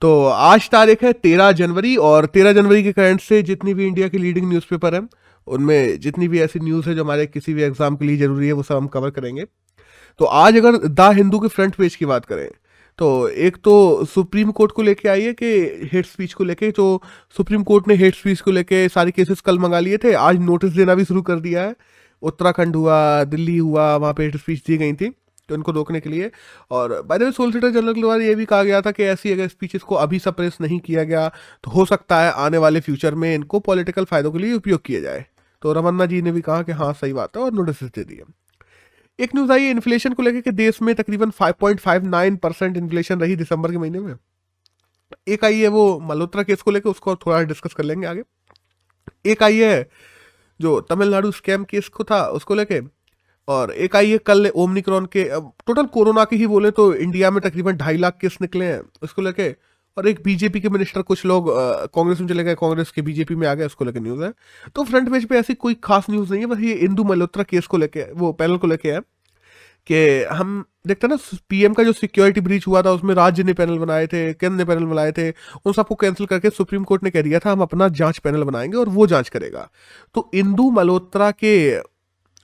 तो आज तारीख है 13 जनवरी, और 13 जनवरी के करंट से जितनी भी इंडिया की लीडिंग न्यूज़पेपर है उनमें जितनी भी ऐसी न्यूज़ है जो हमारे किसी भी एग्जाम के लिए जरूरी है वो सब हम कवर करेंगे। तो आज अगर द हिंदू के फ्रंट पेज की बात करें तो एक तो सुप्रीम कोर्ट को लेके आई है कि हेट स्पीच को लेके, तो सुप्रीम कोर्ट ने हेट स्पीच को लेके सारे केसेस कल मंगा लिए थे, आज नोटिस देना भी शुरू कर दिया है। उत्तराखंड हुआ, दिल्ली हुआ, वहाँ पे हेट स्पीच दी गई थी तो इनको रोकने के लिए। और bye the way solicitor general के द्वारा ये भी कहा गया था कि ऐसी अगर स्पीचेस को अभी सप्रेस नहीं किया गया तो हो सकता है आने वाले फ्यूचर में इनको पॉलिटिकल फायदों के लिए उपयोग किया जाए। तो रमन्ना जी ने भी कहा कि हाँ सही बात है और नोटिस दे दिए। एक न्यूज आई इन्फ्लेशन को लेकर कि देश में तकरीबन 5.59% इन्फ्लेशन रही दिसंबर के महीने में। एक आई है वो मल्होत्रा केस को लेकर, उसको थोड़ा डिस्कस कर लेंगे आगे। एक आई है जो तमिलनाडु स्कैम केस को था उसको लेके, और एक आई है कल ओमनिक्रॉन के, टोटल कोरोना के ही बोले तो इंडिया में तकरीबन 2.5 लाख केस निकले हैं उसको लेके। और एक बीजेपी के मिनिस्टर, कुछ लोग कांग्रेस में चले गए, कांग्रेस के बीजेपी में आ गए, उसको लेकर न्यूज है। तो फ्रंट पेज पे ऐसी कोई खास न्यूज नहीं है, बस ये इंदु मल्होत्रा केस को लेके, वो पैनल को लेके है कि हम देखते हैं ना पीएम का जो सिक्योरिटी ब्रीच हुआ था उसमें राज्य ने पैनल बनाए थे, केंद्र ने पैनल बनाए थे, उन सबको कैंसिल करके सुप्रीम कोर्ट ने कह दिया था हम अपना जांच पैनल बनाएंगे और वो जांच करेगा। तो इंदु मल्होत्रा के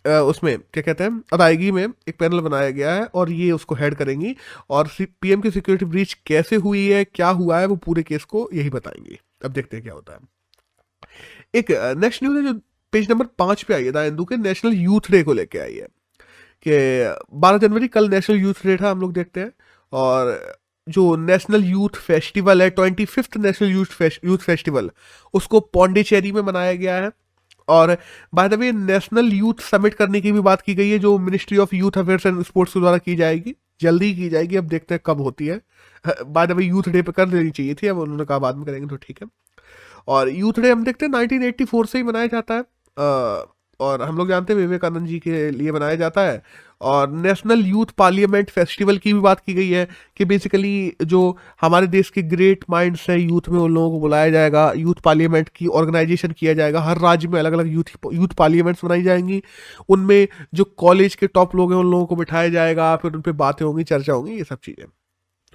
उसमें क्या कहते हैं अदायगी में एक पैनल बनाया गया है और ये उसको हेड करेंगी, और पीएम की सिक्योरिटी ब्रीच कैसे हुई है, क्या हुआ है, वो पूरे केस को यही बताएंगी। अब देखते हैं क्या होता है। एक नेक्स्ट न्यूज है जो पेज नंबर 5 पे आई है, द हिंदू के नेशनल यूथ डे को लेके आई है कि 12 जनवरी कल नेशनल यूथ डे था, हम लोग देखते हैं। और जो नेशनल यूथ फेस्टिवल है, 25th नेशनल यूथ फेस्टिवल, उसको पौंडीचेरी में मनाया गया है। और bye the way national youth summit करने की भी बात की गई है जो ministry of youth affairs and sports के द्वारा की जाएगी, जल्दी की जाएगी, अब देखते हैं कब होती है। Bye the way youth day पे कर लेनी चाहिए थी, अब उन्होंने कहा बाद में करेंगे तो ठीक है। और यूथ डे हम देखते हैं 1984 से ही मनाया जाता है, और हम लोग जानते हैं विवेकानंद जी के लिए मनाया जाता है। और नेशनल यूथ पार्लियामेंट फेस्टिवल की भी बात की गई है कि बेसिकली जो हमारे देश के ग्रेट माइंड्स हैं यूथ में, उन लोगों को बुलाया जाएगा, यूथ पार्लियामेंट की ऑर्गेनाइजेशन किया जाएगा, हर राज्य में अलग अलग यूथ पार्लियामेंट्स बनाई जाएंगी, उनमें जो कॉलेज के टॉप लोग हैं उन लोगों को बिठाया जाएगा, फिर उन पर बातें होंगी, चर्चा होंगी, ये सब चीज़ें।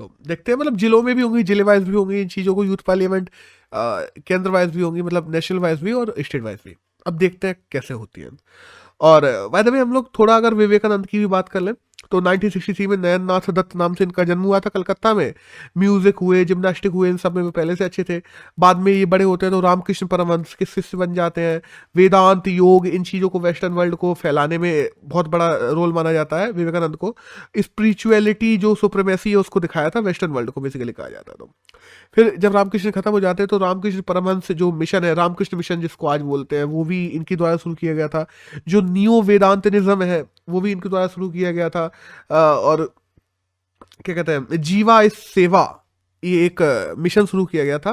तो देखते हैं, मतलब जिलों में भी होंगी, जिले वाइज भी होंगी इन चीज़ों को, यूथ पार्लियामेंट केंद्र वाइज भी होंगी, मतलब नेशनल वाइज भी और स्टेट वाइज भी। अब देखते हैं कैसे होती है। और बाय द वे हम लोग थोड़ा अगर विवेकानंद की भी बात कर लें तो 1963 में नयन नाथ दत्त नाम से इनका जन्म हुआ था कलकत्ता में। म्यूजिक हुए, जिम्नास्टिक हुए, इन सब में वो पहले से अच्छे थे। बाद में ये बड़े होते हैं तो रामकृष्ण परमहंस के शिष्य बन जाते हैं। वेदांत, योग, इन चीज़ों को वेस्टर्न वर्ल्ड को फैलाने में बहुत बड़ा रोल माना जाता है विवेकानंद को। स्पिरिचुअलिटी जो सुप्रीमेसी है उसको दिखाया था वेस्टर्न वर्ल्ड को, बेसिकली कहा जाता है। तो फिर जब रामकृष्ण खत्म हो जाते हैं तो रामकृष्ण परमहंस जो मिशन है, रामकृष्ण मिशन जिसको आज बोलते हैं, वो भी इनके द्वारा शुरू किया गया था। जो नियो वेदांतनिज्म है वो भी इनके द्वारा शुरू किया गया था। और क्या कहते हैं, जीवा इस सेवा, ये एक मिशन शुरू किया गया था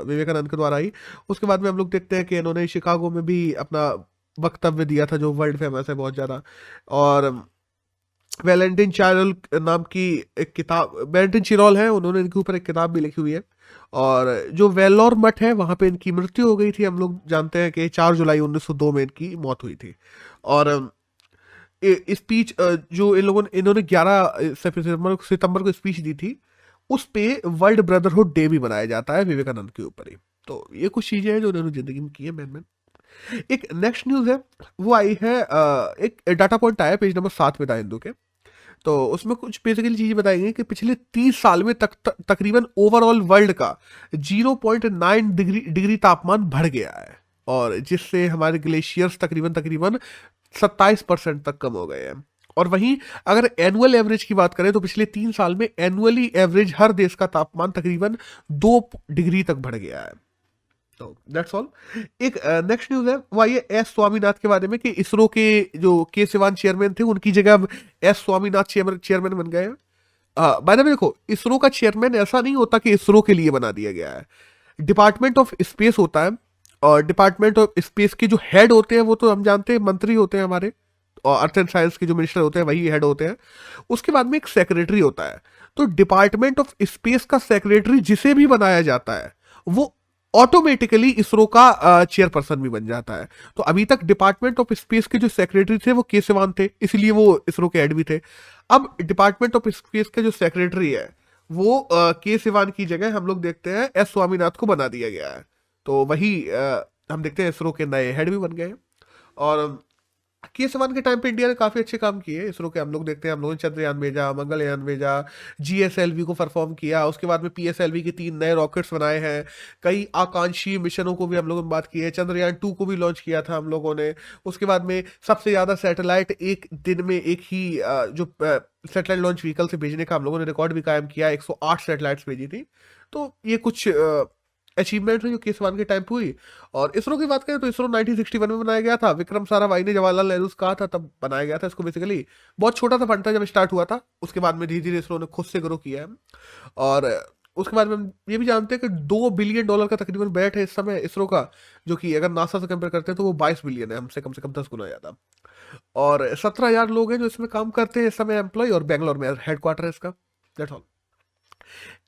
विवेकानंद के द्वारा ही। उसके बाद में हम लोग देखते हैं कि इन्होंने शिकागो में भी अपना वक्तव्य दिया था जो वर्ल्ड फेमस है बहुत ज़्यादा। और वैलेंटाइन चारोल नाम की एक किताब, वैलेंटाइन चिरोल है, उन्होंने इनके ऊपर एक किताब भी लिखी हुई है। और जो वेल्लोर मठ है वहाँ पे इनकी मृत्यु हो गई थी, हम लोग जानते हैं कि 4 जुलाई 1902 में इनकी मौत हुई थी। और स्पीच जो इन्होंने 11 सितंबर को स्पीच दी थी, उस पे वर्ल्ड ब्रदरहुड डे भी मनाया जाता है विवेकानंद के ऊपर ही। तो ये कुछ चीज़ें हैं जो उन्होंने जिंदगी में की है मैन। एक नेक्स्ट न्यूज़ है वो आई है, एक डाटा पॉइंट आया पेज नंबर 7 में था हिंदू के। तो उसमें कुछ बेसिकली चीज़ें बताई गई कि पिछले 30 साल में तकरीबन ओवरऑल वर्ल्ड का 0.9 डिग्री तापमान बढ़ गया है, और जिससे हमारे ग्लेशियर्स तकरीबन 27% तक कम हो गए हैं। और वहीं अगर एनुअल एवरेज की बात करें तो पिछले 3 साल में एनुअली एवरेज हर देश का तापमान तकरीबन 2 डिग्री तक बढ़ गया है। तो दैट्स ऑल। एक नेक्स्ट न्यूज है वो आई है एस स्वामीनाथ के बारे में कि इसरो के जो के सिवान चेयरमैन थे उनकी जगह अब एस स्वामीनाथ चेयरमैन बन गए हैं। बाय द वे देखो, इसरो का चेयरमैन ऐसा नहीं होता कि इसरो के लिए बना दिया गया है, डिपार्टमेंट ऑफ स्पेस होता है। और डिपार्टमेंट ऑफ स्पेस के जो हेड होते हैं वो तो हम जानते हैं मंत्री होते हैं हमारे, और अर्थ एंड साइंस के जो मिनिस्टर होते हैं वही हेड होते हैं। उसके बाद में एक सेक्रेटरी होता है। तो डिपार्टमेंट ऑफ स्पेस का सेक्रेटरी जिसे भी बनाया जाता है वो ऑटोमेटिकली इसरो का चेयरपर्सन भी बन जाता है। तो अभी तक डिपार्टमेंट ऑफ स्पेस के जो सेक्रेटरी थे वो के सिवान थे, इसलिए वो इसरो के हेड भी थे। अब डिपार्टमेंट ऑफ स्पेस के जो सेक्रेटरी है वो के सिवान की जगह हम लोग देखते हैं एस स्वामीनाथ को बना दिया गया है। तो वही हम देखते हैं इसरो के नए हेड भी बन गए हैं। और के सिवान के टाइम पे इंडिया ने काफी अच्छे काम किए इसरो के। हम लोग देखते हैं हम लोगों ने चंद्रयान भेजा, मंगलयान भेजा, जीएसएलवी को परफॉर्म किया, उसके बाद में पीएसएलवी के 3 नए रॉकेट्स बनाए हैं, कई आकांक्षी मिशनों को भी हम लोगों ने बात की है, चंद्रयान 2 को भी लॉन्च किया था हम लोगों ने। उसके बाद में सबसे ज्यादा सैटेलाइट एक दिन में एक ही जो सैटेलाइट लॉन्च व्हीकल से भेजने का हम लोगों ने रिकॉर्ड भी कायम किया, 108 सैटेलाइट्स भेजी थी। तो ये कुछ अचीवमेंट है जो के सिवान के टाइम पे हुई। और इसरो की बात करें तो इसरो 1961 में बनाया गया था, विक्रम साराभाई ने जवाहरलाल नेहरू से कहा था तब बनाया गया था इसको। बेसिकली बहुत छोटा सा फंड था जब स्टार्ट हुआ था, उसके बाद में धीरे धीरे इसरो ने खुद से ग्रो किया है। और उसके बाद में हम ये भी जानते हैं कि $2 बिलियन का तकरीबन बैट है इस समय इसरो का, जो कि अगर नासा से कंपेयर करते हैं तो वो 22 बिलियन है, हमसे कम से कम 10 गुना ज्यादा। और 17,000 लोग हैं जो इसमें काम करते हैं इस समय एम्प्लॉय, और बेंगलोर में हेडक्वार्टर है इसका। That's all.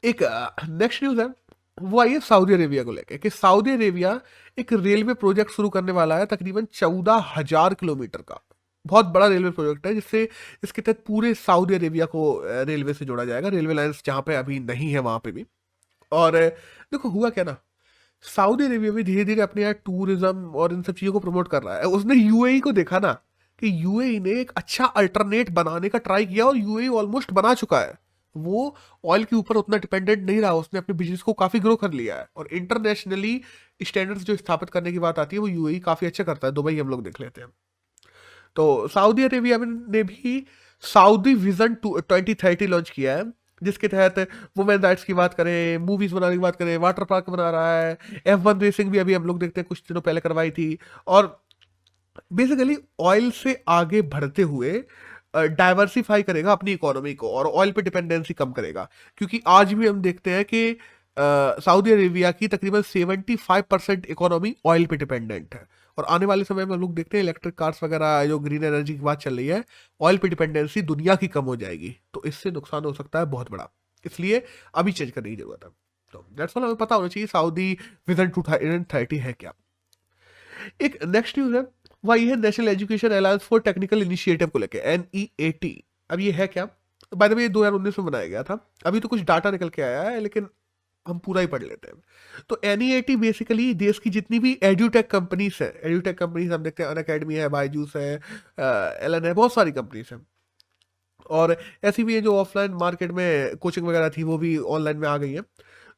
एक नेक्स्ट न्यूज है, वो आई है सऊदी अरेबिया को लेके, कि सऊदी अरेबिया एक रेलवे प्रोजेक्ट शुरू करने वाला है तकरीबन 14,000 किलोमीटर का। बहुत बड़ा रेलवे प्रोजेक्ट है जिससे इसके तहत पूरे सऊदी अरेबिया को रेलवे से जोड़ा जाएगा, रेलवे लाइंस जहाँ पे अभी नहीं है वहां पे भी। और देखो हुआ क्या ना, सऊदी अरेबिया भी धीरे धीरे अपने यहाँ टूरिज्म और इन सब चीजों को प्रमोट कर रहा है। उसने यूएई को देखा ना कि यूएई ने एक अच्छा अल्टरनेट बनाने का ट्राई किया, और यूएई ऑलमोस्ट बना चुका है। वो ऑयल के ऊपर उतना डिपेंडेंट नहीं रहा, उसने अपने बिजनेस को काफी ग्रो कर लिया है। और इंटरनेशनली स्टैंडर्ड्स जो स्थापित करने की बात आती है वो यूएई काफी अच्छा करता है। दुबई हम लोग देख लेते हैं। तो सऊदी अरेबिया ने भी सऊदी विजन 2030 लॉन्च किया है, जिसके तहत वुमेन राइट्स की बात करें, मूवीज बनाने की बात करें, वाटर पार्क बना रहा है, F1 रेसिंग भी अभी हम लोग देखते हैं कुछ दिनों पहले करवाई थी। और बेसिकली ऑयल से आगे बढ़ते हुए डाइवर्सिफाई करेगा अपनी इकोनॉमी को और ऑयल पे डिपेंडेंसी कम करेगा। क्योंकि आज भी हम देखते हैं कि सऊदी अरेबिया की तकरीबन 75% इकोनॉमी ऑयल पे डिपेंडेंट है। और आने वाले समय में हम लोग देखते हैं इलेक्ट्रिक कार्स वगैरह, जो ग्रीन एनर्जी की बात चल रही है, ऑयल पे डिपेंडेंसी दुनिया की कम हो जाएगी। तो इससे नुकसान हो सकता है बहुत बड़ा, इसलिए अभी चेंज करने की जरूरत है। तो दैट्स ऑल, हमें पता होना चाहिए सऊदी विजन 2030 है क्या। एक नेक्स्ट न्यूज है, वही है national education alliance for technical initiative को लेके, NEAT। अब ये है क्या? बाय द वे ये 2019 में बनाया गया था, अभी तो कुछ डाटा निकल के आया है लेकिन हम पूरा ही पढ़ लेते हैं। तो NEAT बेसिकली देश की जितनी भी एड्यूटेक कंपनीज है, एड्यूटेक कंपनीज हम देखते हैं अनअकैडमी है, बायजूस है, एलन है, बहुत सारी कंपनीज हैं। और ऐसी भी है जो ऑफलाइन मार्केट में कोचिंग वगैरह थी वो भी ऑनलाइन में आ गई है।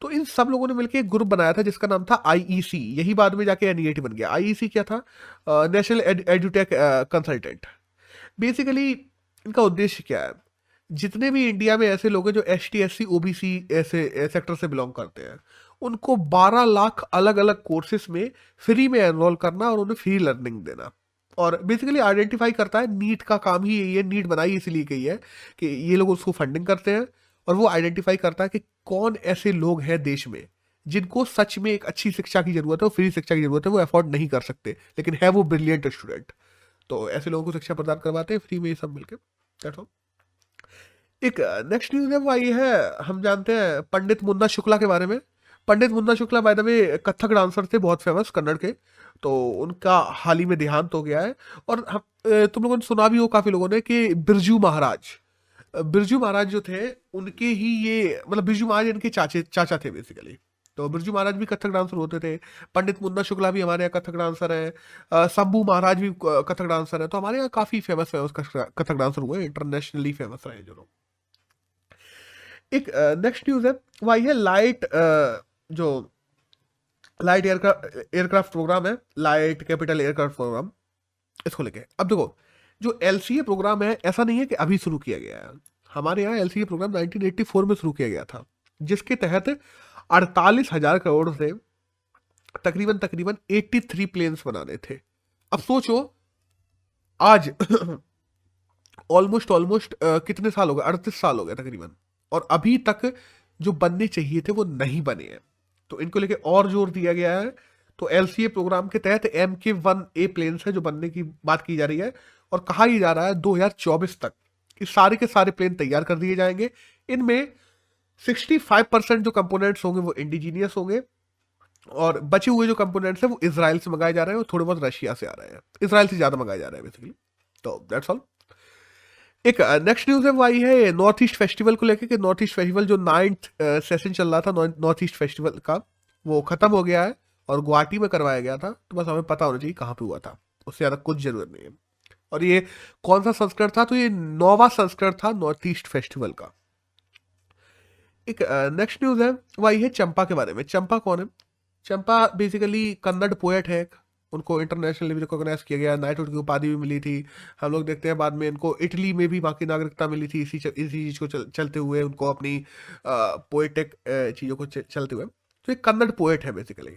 तो इन सब लोगों ने मिलकर एक ग्रुप बनाया था जिसका नाम था IEC। यही बाद में जाके NEAT बन गया। IEC क्या था? National edutech consultant. बेसिकली इनका उद्देश्य क्या है? जितने भी इंडिया में ऐसे लोग हैं जो ST SC OBC ऐसे सेक्टर से बिलोंग करते हैं, उनको 12 लाख अलग अलग कोर्सेस में फ्री में एनरोल करना और उन्हें फ्री लर्निंग देना। और बेसिकली आइडेंटिफाई करता है, नीट का काम ही यही है, नीट बनाई इसलिए गई है कि ये लोग उसको फंडिंग करते हैं। और वो आइडेंटिफाई करता है कि कौन ऐसे लोग हैं देश में जिनको सच में एक अच्छी शिक्षा की जरूरत है, फ्री शिक्षा की जरूरत है, वो अफोर्ड नहीं कर सकते लेकिन है वो ब्रिलियंट स्टूडेंट। तो ऐसे लोगों को शिक्षा प्रदान करवाते हैं फ्री में, ये सब मिलकर। That's all. एक नेक्स्ट न्यूज है, वो आई है, हम जानते हैं पंडित मुन्ना शुक्ला के बारे में। Pandit Munna Shukla by the way Kathak dancer थे, बहुत फेमस कन्नड़ के। तो उनका हाल ही में देहांत हो गया है। और हम तुम लोगों ने सुना भी हो काफी लोगों ने कि बिरजू महाराज जो थे उनके ही ये, मतलब बिरजू महाराज इनके चाचा थे बेसिकली। तो बिरजू महाराज भी कथक डांसर होते थे। पंडित मुन्ना शुक्ला भी हमारे यहाँ कथक डांसर है। शंभू महाराज भी कथक डांसर है। तो हमारे यहाँ काफी फेमस कथक डांसर हुए, इंटरनेशनली फेमस रहे जो लोग। एक नेक्स्ट न्यूज है, वही है जो लाइट एयरक्राफ्ट प्रोग्राम है, लाइट कैपिटल एयरक्राफ्ट प्रोग्राम, इसको लेके। अब देखो, जो LCA प्रोग्राम है ऐसा नहीं है कि अभी शुरू किया गया है। हमारे यहाँ LCA प्रोग्राम 1984 में शुरू किया गया था, जिसके तहत 48,000 करोड़ से तकरीबन 83 प्लेन्स बनाने थे। अब सोचो आज ऑलमोस्ट कितने साल हो गए? 38 साल हो गए तकरीबन, और अभी तक जो बनने चाहिए थे वो नहीं बने हैं। तो इनको लेके और जोर दिया गया है। तो LCA प्रोग्राम के तहत MK-1A प्लेन्स है जो बनने की बात की जा रही है, और कहा ही जा रहा है 2024 तक कि सारे के सारे प्लेन तैयार कर दिए जाएंगे। इनमें 65% जो कंपोनेंट्स होंगे वो इंडिजीनियस होंगे, और बचे हुए जो कंपोनेंट्स हैं वो इजराइल से मंगाए जा रहे हैं और थोड़े बहुत रशिया से आ रहे हैं। इजराइल से ज्यादा मंगाए जा रहे हैं बेसिकली। तो दैट्स ऑल। एक नेक्स्ट न्यूज है वो आई है नॉर्थ ईस्ट फेस्टिवल को लेकर, कि नॉर्थ ईस्ट फेस्टिवल जो 9th सेशन चल रहा था नॉर्थ ईस्ट फेस्टिवल का, वो खत्म हो गया है और गुवाहाटी में करवाया गया था। तो बस हमें पता होना चाहिए कहाँ पे हुआ था, उससे ज़्यादा कुछ जरूरत नहीं है। और ये कौन सा संस्करण था, तो ये 9वां संस्करण था नॉर्थ ईस्ट फेस्टिवल का। एक नेक्स्ट न्यूज है वो आई है चंपा के बारे में। चंपा कौन है? चंपा बेसिकली कन्नड़ पोएट है एक, उनको इंटरनेशनली भी रिकॉग्नाइज किया गया, नाइटहुड की उपाधि भी मिली थी। हम लोग देखते हैं बाद में इनको इटली में भी वहाँ की नागरिकता मिली थी, इसी चीज़ को चलते हुए उनको अपनी पोएटिक चीज़ों को चलते हुए। तो एक कन्नड़ पोएट है बेसिकली।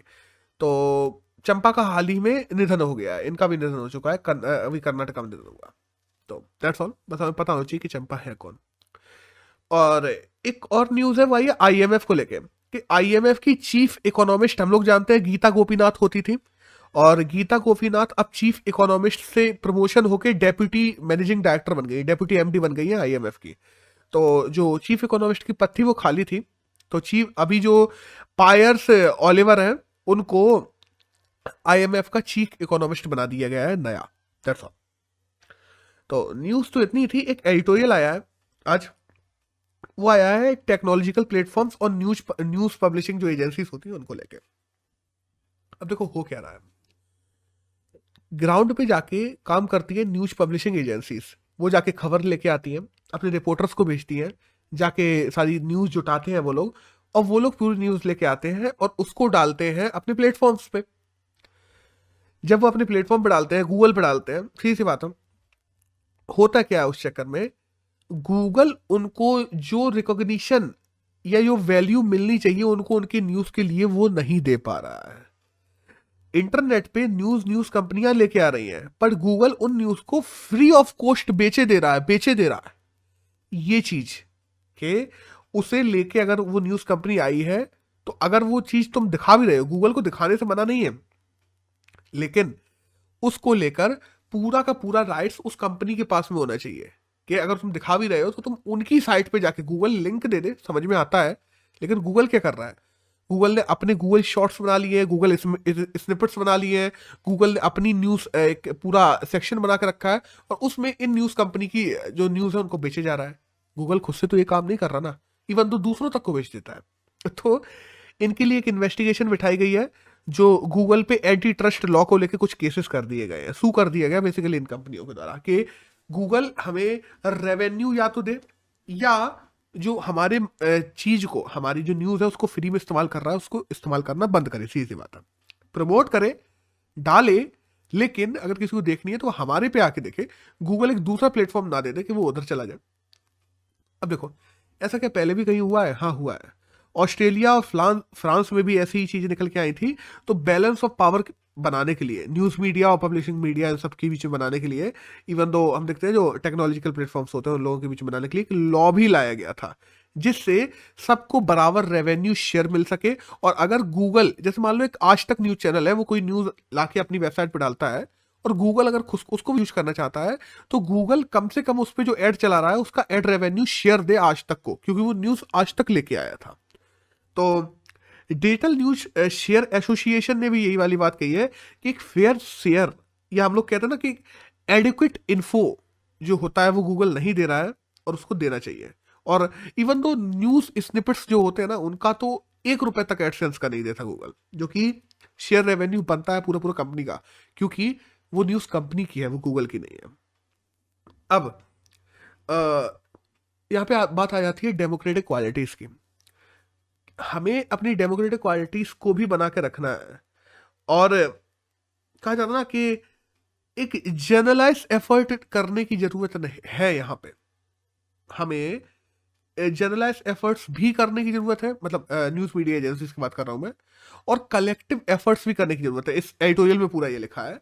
तो चंपा का हाल ही में निधन हो गया है, इनका भी निधन हो चुका है, अभी कर्नाटक में निधन हुआ। तो दैट्स ऑल, बस हमें पता होना चाहिए कि चंपा है कौन। और एक और न्यूज़ है वो आई है IMF को लेके, कि IMF की चीफ इकोनॉमिस्ट हम लोग जानते हैं गीता गोपीनाथ होती थी, और गीता गोपीनाथ अब चीफ इकोनॉमिस्ट से प्रमोशन होके डेप्यूटी मैनेजिंग डायरेक्टर बन गई, डेप्यूटी MD बन गई है IMF की। तो जो चीफ इकोनॉमिस्ट की पद थी वो खाली थी, तो चीफ अभी जो पायर्स ओलिवर हैं उनको IMF का चीफ इकोनॉमिस्ट बना दिया गया है नया। That's all. तो न्यूज़ तो इतनी थी। एक एडिटोरियल आया है आज, वो आया है टेक्नोलॉजिकल प्लेटफॉर्म्स और न्यूज पब्लिशिंग जो एजेंसीज होती हैं उनको लेके। अब देखो हो क्या रहा है, ग्राउंड पे जाके काम करती है न्यूज पब्लिशिंग एजेंसीज, वो जाके खबर लेके आती हैं, अपने रिपोर्टर्स को भेजती हैं, जाके सारी न्यूज जुटाते हैं वो लोग, और वो लोग पूरी न्यूज लेके आते हैं और उसको डालते हैं अपने प्लेटफॉर्म्स पे। जब वो अपने प्लेटफॉर्म पे डालते हैं, गूगल पे डालते हैं, सीधी सी बात है, होता क्या है उस चक्कर में, गूगल उनको जो रिकॉग्निशन या जो वैल्यू मिलनी चाहिए उनको उनके न्यूज के लिए वो नहीं दे पा रहा है। इंटरनेट पे न्यूज कंपनियां लेके आ रही हैं, पर गूगल उन न्यूज को फ्री ऑफ कॉस्ट बेचे दे रहा है। ये चीज के उसे लेके अगर वो न्यूज कंपनी आई है, तो अगर वो चीज तुम दिखा भी रहे हो, गूगल को दिखाने से मना नहीं है, लेकिन उसको लेकर पूरा का पूरा राइट्स उस कंपनी के पास में होना चाहिए। कि अगर तुम दिखा भी रहे हो तो तुम उनकी साइट पे जाके, गूगल लिंक दे दे, समझ में आता है, लेकिन गूगल क्या कर रहा है, गूगल ने अपने गूगल शॉर्ट्स बना लिए हैं, गूगल स्निपेट्स बना लिए हैं, गूगल ने अपनी न्यूज एक पूरा सेक्शन बना के रखा है, और उसमें इन न्यूज कंपनी की जो न्यूज है उनको बेचे जा रहा है। गूगल खुद से तो ये काम नहीं कर रहा ना, इवन तो दूसरों तक को बेच देता है। तो इनके लिए एक इन्वेस्टिगेशन बिठाई गई है, जो गूगल पे एंटी ट्रस्ट लॉ को लेकर कुछ केसेस कर दिए गए हैं, सू कर दिया गया बेसिकली इन कंपनियों के द्वारा, कि गूगल हमें रेवेन्यू या तो दे, या जो हमारे चीज को, हमारी जो न्यूज है उसको फ्री में इस्तेमाल कर रहा है उसको इस्तेमाल करना बंद करे। सीधी सी बात है, प्रमोट करे, डाले, लेकिन अगर किसी को देखनी है तो हमारे पे आके देखे, गूगल एक दूसरा प्लेटफॉर्म ना दे दे कि वो उधर चला जाए। अब देखो ऐसा क्या पहले भी कहीं हुआ है? हाँ हुआ है, ऑस्ट्रेलिया और फ्रांस में भी ऐसी ही चीजें निकल के आई थी। तो बैलेंस ऑफ पावर बनाने के लिए, न्यूज मीडिया और पब्लिशिंग मीडिया इन सब के बीच में बनाने के लिए, इवन दो हम देखते हैं जो टेक्नोलॉजिकल प्लेटफॉर्म्स होते हैं उन लोगों के बीच में बनाने के लिए एक लॉ भी लाया गया था, जिससे सबको बराबर रेवेन्यू शेयर मिल सके। और अगर गूगल, जैसे मान लो एक आज तक न्यूज चैनल है, वो कोई न्यूज लाके अपनी वेबसाइट पर डालता है, और गूगल अगर उसको यूज करना चाहता है, तो गूगल कम से कम उस पर जो एड चला रहा है उसका एड रेवेन्यू शेयर दे आज तक को, क्योंकि वो न्यूज आज तक लेके आया था। तो डिजिटल न्यूज शेयर एसोसिएशन ने भी यही वाली बात कही है कि एक फेयर शेयर, या हम लोग कहते हैं ना कि एडिक्वेट इन्फो जो होता है वो गूगल नहीं दे रहा है, और उसको देना चाहिए। और इवन दो न्यूज स्निपेट्स जो होते हैं ना, उनका तो ₹1 तक एडसेंस का नहीं देता गूगल, जो कि शेयर रेवेन्यू बनता है पूरा पूरा कंपनी का, क्योंकि वो न्यूज कंपनी की है, वो गूगल की नहीं है। अब यहाँ पे बात आ जाती है डेमोक्रेटिक क्वालिटीज की। हमें अपनी डेमोक्रेटिक क्वालिटीज को भी बना के रखना है, और कहा जाता ना कि एक जनरलाइज एफर्ट करने की जरूरत नहीं है। यहाँ पे हमें जनरलाइज एफर्ट्स भी करने की जरूरत है, मतलब न्यूज मीडिया एजेंसीज की बात कर रहा हूं मैं, और कलेक्टिव एफर्ट्स भी करने की जरूरत है। इस एडिटोरियल में पूरा ये लिखा है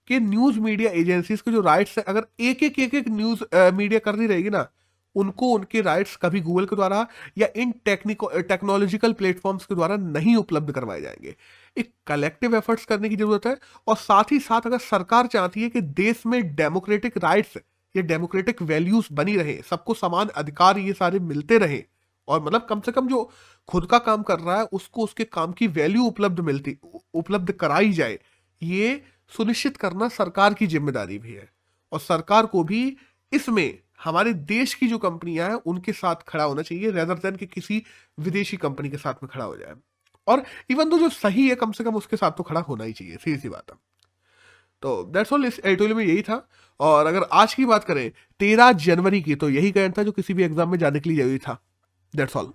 कि न्यूज मीडिया एजेंसीज के जो राइट्स है, अगर एक न्यूज मीडिया कर रही रहेगी ना, उनको उनके राइट्स कभी गूगल के द्वारा या इन टेक्नोलॉजिकल प्लेटफॉर्म्स के द्वारा नहीं उपलब्ध करवाए जाएंगे। एक कलेक्टिव एफर्ट्स करने की जरूरत है, और साथ ही साथ अगर सरकार चाहती है कि देश में डेमोक्रेटिक राइट्स या डेमोक्रेटिक वैल्यूज बनी रहे, सबको समान अधिकार ये सारे मिलते रहे, और मतलब कम से कम जो खुद का काम कर रहा है उसको उसके काम की वैल्यू उपलब्ध कराई जाए, ये सुनिश्चित करना सरकार की जिम्मेदारी भी है। और सरकार को भी इसमें हमारे देश की जो कंपनियां हैं उनके साथ खड़ा होना चाहिए, रेदर देन कि किसी विदेशी कंपनी के साथ में खड़ा हो जाए। और इवन तो जो सही है कम से कम उसके साथ तो खड़ा होना ही चाहिए, सीधी सी बात है। तो दैट्स ऑल, इस एडिटोरियल में यही था। और अगर आज की बात करें 13 जनवरी की, तो यही कहना था जो किसी भी एग्जाम में जाने के लिए जरूरी था। That's all.